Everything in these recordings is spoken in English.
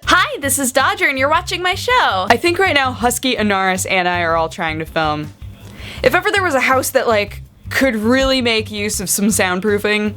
Hi, this is Dodger and you're watching my show. I think right now Husky, Anaris, and I are all trying to film. If ever there was a house that like could really make use of some soundproofing,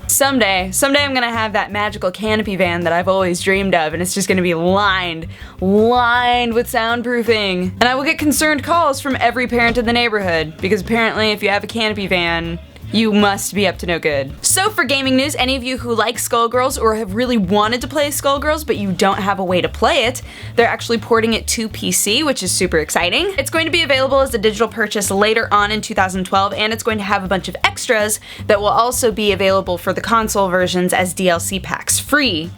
someday I'm gonna have that magical canopy van that I've always dreamed of, and it's just gonna be lined with soundproofing. And I will get concerned calls from every parent in the neighborhood, because apparently if you have a canopy van, you must be up to no good. So for gaming news, any of you who like Skullgirls or have really wanted to play Skullgirls but you don't have a way to play it, they're actually porting it to PC, which is super exciting. It's going to be available as a digital purchase later on in 2012, and it's going to have a bunch of extras that will also be available for the console versions as DLC packs. Free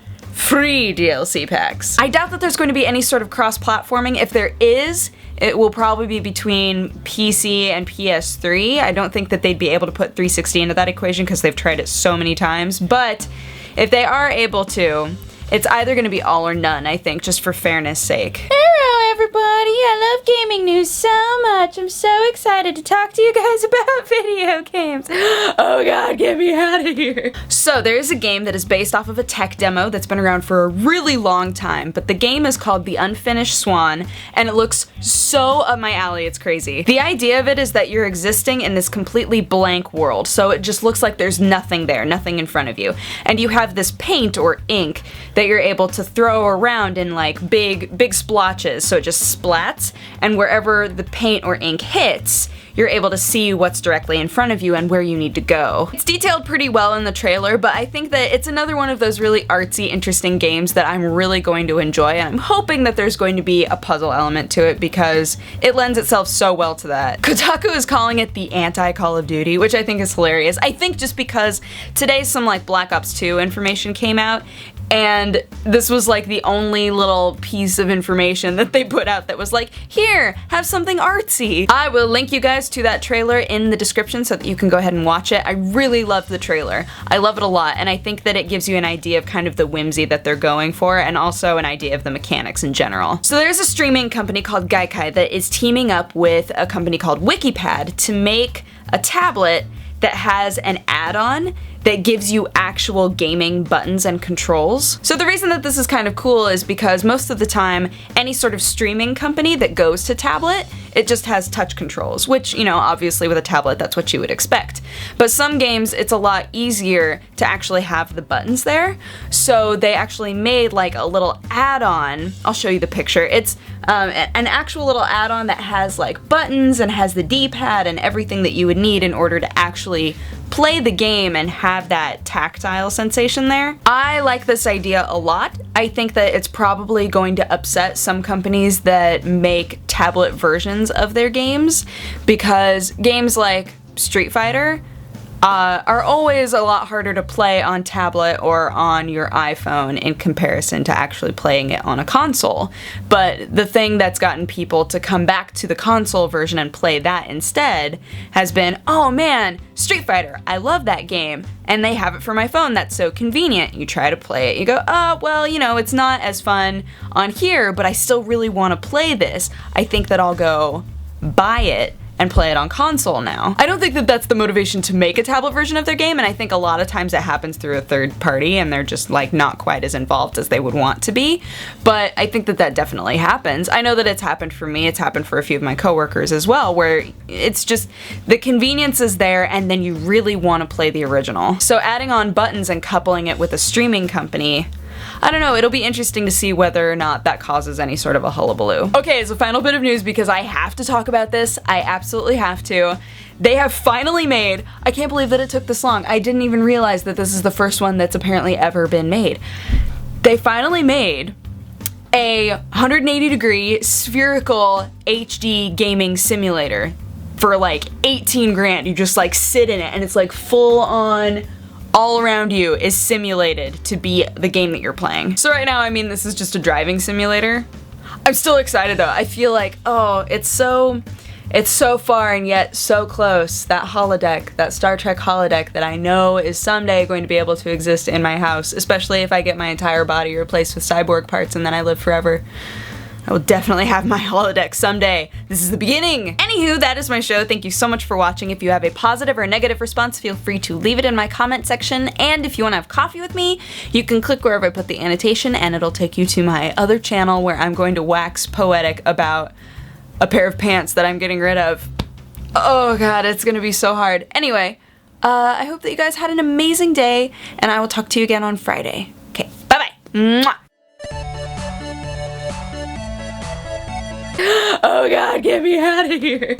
DLC packs. I doubt that there's going to be any sort of cross-platforming. If there is, it will probably be between PC and PS3. I don't think that they'd be able to put 360 into that equation because they've tried it so many times, but if they are able to, it's either going to be all or none, I think, just for fairness sake. Hello everybody, I love gaming news so much. I'm so excited to talk to you guys about video games. Oh god, get me out of here. So there is a game that is based off of a tech demo that's been around for a really long time, but the game is called The Unfinished Swan, and it looks so up my alley, it's crazy. The idea of it is that you're existing in this completely blank world, so it just looks like there's nothing there, nothing in front of you. And you have this paint or ink that you're able to throw around in like big splotches, so it just splats, and wherever the paint or ink hits, you're able to see what's directly in front of you and where you need to go. It's detailed pretty well in the trailer, but I think that it's another one of those really artsy, interesting games that I'm really going to enjoy, and I'm hoping that there's going to be a puzzle element to it because it lends itself so well to that. Kotaku is calling it the anti-Call of Duty, which I think is hilarious. I think just because today some like Black Ops 2 information came out, and this was like the only little piece of information that they put out that was like, here, have something artsy. I will link you guys to that trailer in the description so that you can go ahead and watch it. I really love the trailer. I love it a lot, and I think that it gives you an idea of kind of the whimsy that they're going for, and also an idea of the mechanics in general. So there's a streaming company called Gaikai that is teaming up with a company called WikiPad to make a tablet that has an add-on that gives you actual gaming buttons and controls. So the reason that this is kind of cool is because most of the time, any sort of streaming company that goes to tablet, it just has touch controls, which, you know, obviously with a tablet, that's what you would expect. But some games, it's a lot easier to actually have the buttons there. So they actually made like a little add-on. I'll show you the picture. It's an actual little add-on that has like buttons and has the D-pad and everything that you would need in order to actually play the game and have that tactile sensation there. I like this idea a lot. I think that it's probably going to upset some companies that make tablet versions of their games, because games like Street Fighter are always a lot harder to play on tablet or on your iPhone in comparison to actually playing it on a console. But the thing that's gotten people to come back to the console version and play that instead has been, oh man, Street Fighter, I love that game, and they have it for my phone, that's so convenient. You try to play it, you go, oh, well, you know, it's not as fun on here, but I still really want to play this. I think that I'll go buy it and play it on console now. I don't think that that's the motivation to make a tablet version of their game, and I think a lot of times it happens through a third party and they're just like not quite as involved as they would want to be, but I think that that definitely happens. I know that it's happened for me, it's happened for a few of my coworkers as well, where it's just the convenience is there and then you really want to play the original. So adding on buttons and coupling it with a streaming company, I don't know, it'll be interesting to see whether or not that causes any sort of a hullabaloo. Okay, as a final bit of news, because I have to talk about this, I absolutely have to. They have finally made, I can't believe that it took this long, I didn't even realize that this is the first one that's apparently ever been made. They finally made a 180-degree spherical HD gaming simulator for like 18 grand. You just like sit in it and it's like full on, all around you is simulated to be the game that you're playing. So right now, I mean, this is just a driving simulator. I'm still excited though. I feel like, oh, it's so far and yet so close. That holodeck, that Star Trek holodeck that I know is someday going to be able to exist in my house, especially if I get my entire body replaced with cyborg parts and then I live forever. I will definitely have my holodeck someday. This is the beginning. Anywho, that is my show. Thank you so much for watching. If you have a positive or negative response, feel free to leave it in my comment section. And if you want to have coffee with me, you can click wherever I put the annotation and it'll take you to my other channel where I'm going to wax poetic about a pair of pants that I'm getting rid of. Oh god, it's gonna be so hard. Anyway, I hope that you guys had an amazing day, and I will talk to you again on Friday. Okay, bye-bye. Mwah. Oh god, get me out of here.